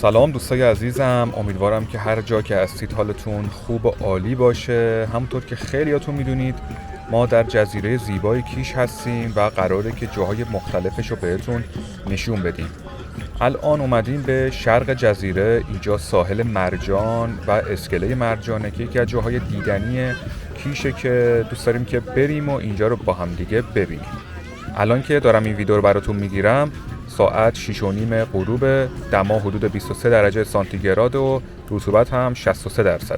سلام دوستای عزیزم، امیدوارم که هر جا که هستید حالتون خوب و عالی باشه. همونطور که خیلیاتون میدونید ما در جزیره زیبای کیش هستیم و قراره که جاهای مختلفش رو بهتون نشون بدیم. الان اومدیم به شرق جزیره، اینجا ساحل مرجان و اسکله مرجانه که یکی از جاهای دیدنی کیشه که دوست داریم که بریم و اینجا رو با هم دیگه ببینیم. الان که دارم این ویدیو رو براتون میگیرم ساعت 6:30 غروب، دما حدود 23 درجه سانتیگراد و رطوبت هم 63%.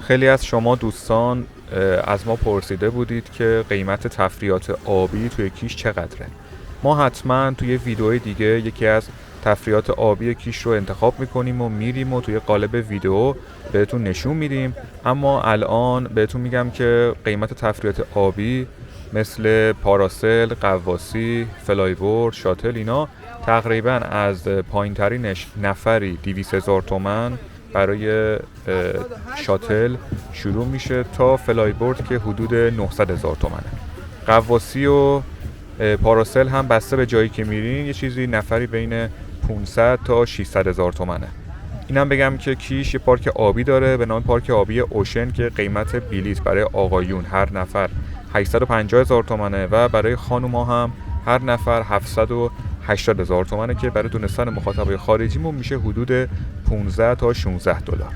خیلی از شما دوستان از ما پرسیده بودید که قیمت تفریحات آبی توی کیش چقدره. ما حتما توی ویدیوی دیگه یکی از تفریحات آبی کیش رو انتخاب میکنیم و میریم و توی قالب ویدیو بهتون نشون میدیم. اما الان بهتون میگم که قیمت تفریحات آبی مثل پاراسل، غواصی، فلایبورد، شاتل اینا تقریبا از پایین ترینش نفری 200,000 تومان برای شاتل شروع میشه تا فلایبورد که حدود 900,000 تومنه. غواصی و پاراسل هم بسته به جایی که میرین یه چیزی نفری بین 500 تا 600,000 تومنه. اینم بگم که کیش یه پارک آبی داره به نام پارک آبی اوشن که قیمت بلیت برای آقایون هر نفر 850,000 تومنه و برای خانوما هم هر نفر 780,000 تومنه که برای دونستن مخاطبای خارجیمون میشه حدود 15 تا 16 دلار.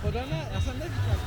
خدا نه اصلا نمی‌کنم.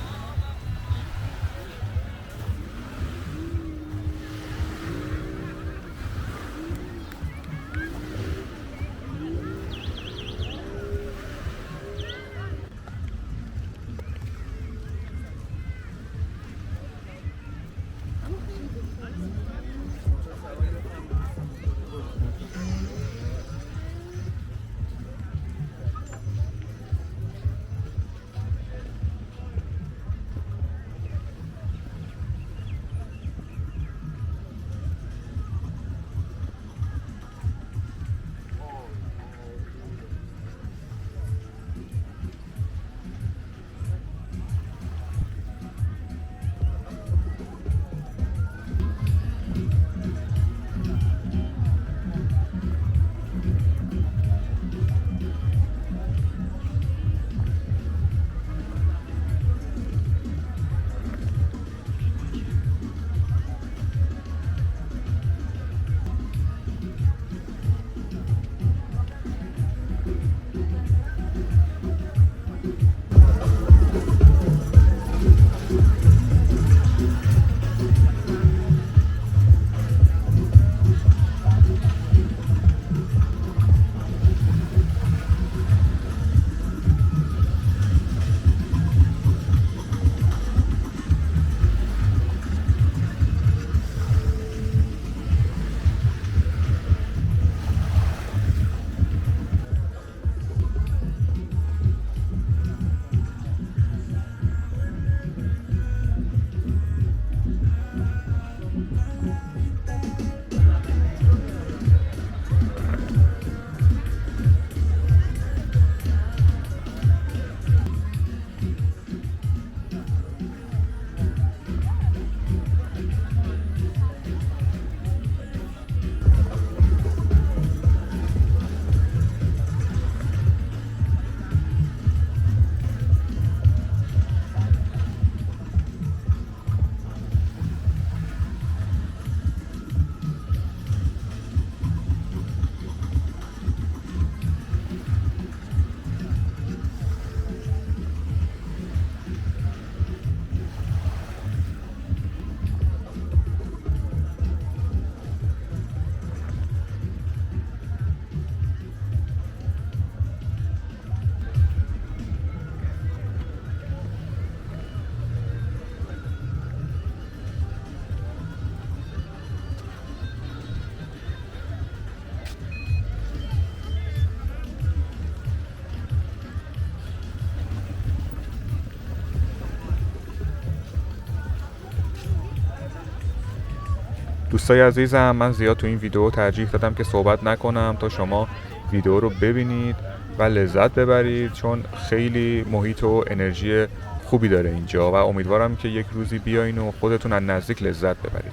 دوستای عزیزم، من زیاد تو این ویدیو ترجیح دادم که صحبت نکنم تا شما ویدیو رو ببینید و لذت ببرید، چون خیلی محیط و انرژی خوبی داره اینجا و امیدوارم که یک روزی بیاین و خودتون از نزدیک لذت ببرید.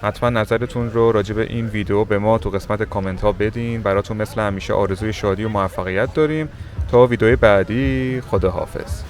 حتما نظرتون رو راجع به این ویدیو به ما تو قسمت کامنت ها بدین. براتون مثل همیشه آرزوی شادی و موفقیت داریم. تا ویدیوی بعدی، خداحافظ.